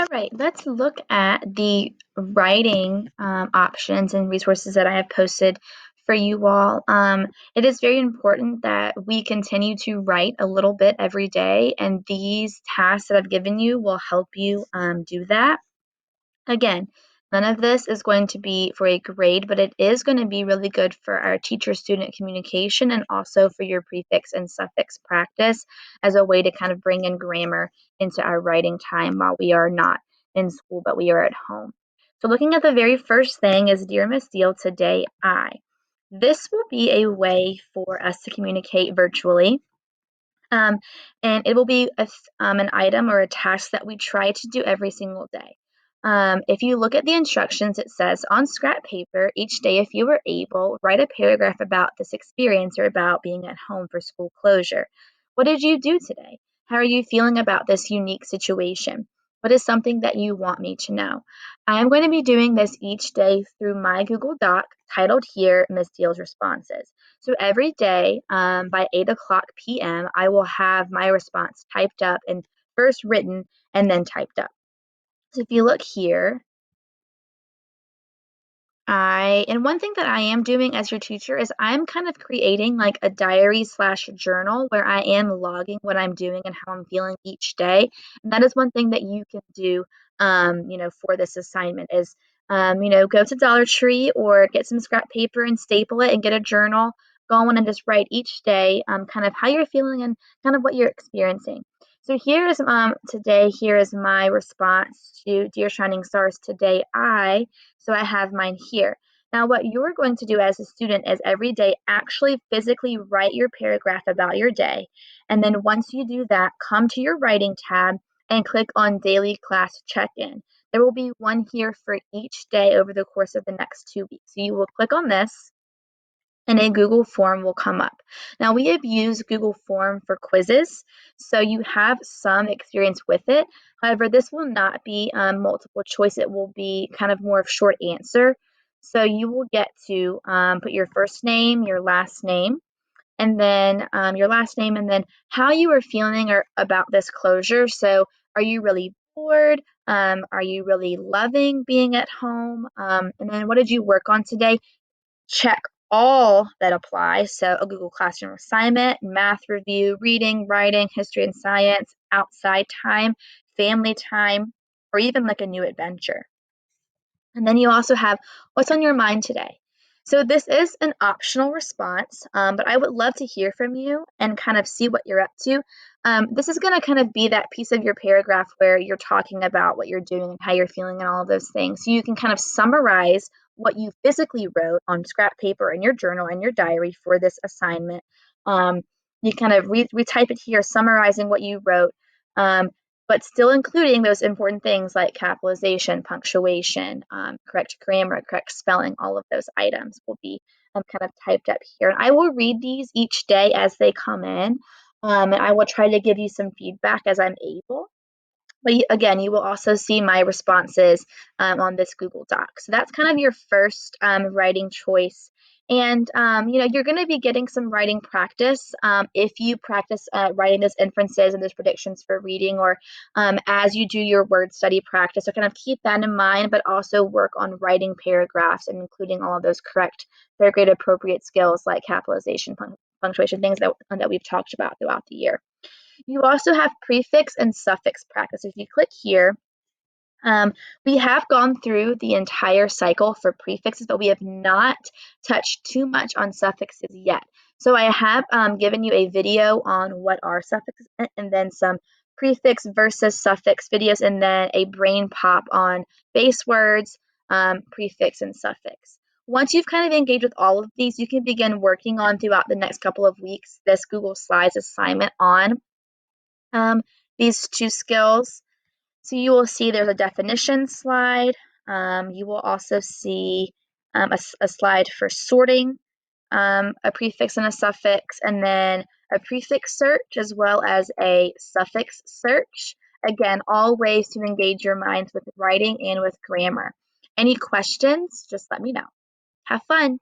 All right, let's look at the writing options and resources that I have posted for you all. It is very important that we continue to write a little bit every day, and these tasks that I've given you will help you do that. Again, none of this is going to be for a grade, but it is going to be really good for our teacher-student communication and also for your prefix and suffix practice as a way to kind of bring in grammar into our writing time while we are not in school, but we are at home. So looking at the very first thing is Dear Miss Deal, today I. This will be a way for us to communicate virtually. Um, and it will be an item or a task that we try to do every single day. If you look at the instructions, it says on scrap paper each day, if you were able, write a paragraph about this experience or about being at home for school closure. What did you do today? How are you feeling about this unique situation? What is something that you want me to know? I am going to be doing this each day through my Google Doc titled here Miss Deal's Responses. So every day by 8 o'clock p.m., I will have my response typed up and first written and then typed up. So if you look here, and one thing that I am doing as your teacher is I'm kind of creating like a diary slash journal where I am logging what I'm doing and how I'm feeling each day. And that is one thing that you can do, for this assignment is, go to Dollar Tree or get some scrap paper and staple it and get a journal going and just write each day, kind of how you're feeling and kind of what you're experiencing. So here is my response to Dear Shining Stars today. So I have mine here. Now, what you're going to do as a student is every day actually physically write your paragraph about your day. And then once you do that, come to your writing tab and click on daily class check-in. There will be one here for each day over the course of the next 2 weeks. So you will click on this and a Google form will come up. Now, we have used Google Form for quizzes, so you have some experience with it. However, this will not be multiple choice. It will be kind of more of short answer. So you will get to put your first name, your last name, and then your last name, and then how you are feeling or about this closure. So are you really bored? Are you really loving being at home? And then what did you work on today? Check all that apply. So a Google Classroom assignment, math review, reading, writing, history and science, outside time, family time, or even like a new adventure. And then you also have what's on your mind today. So this is an optional response, but I would love to hear from you and kind of see what you're up to. This is going to kind of be that piece of your paragraph where you're talking about what you're doing and how you're feeling and all of those things. So you can kind of summarize what you physically wrote on scrap paper in your journal and your diary for this assignment. Um, you kind of retype it here, summarizing what you wrote. But still including those important things like capitalization, punctuation, correct grammar, correct spelling, all of those items will be kind of typed up here. And I will read these each day as they come in, and I will try to give you some feedback as I'm able. But again, you will also see my responses on this Google Doc. So that's kind of your first writing choice. And, you're going to be getting some writing practice if you practice writing those inferences and those predictions for reading or as you do your word study practice. So kind of keep that in mind, but also work on writing paragraphs and including all of those correct third grade appropriate skills like capitalization, punctuation, things that we've talked about throughout the year. You also have prefix and suffix practice. If you click here, we have gone through the entire cycle for prefixes, but we have not touched too much on suffixes yet. So I have given you a video on what are suffixes and then some prefix versus suffix videos and then a brain pop on base words, prefix, and suffix. Once you've kind of engaged with all of these, you can begin working on throughout the next couple of weeks this Google Slides assignment on um, these two skills. So you will see there's a definition slide. You will also see a slide for sorting, a prefix and a suffix, and then a prefix search as well as a suffix search. Again, all ways to engage your minds with writing and with grammar. Any questions, just let me know. Have fun.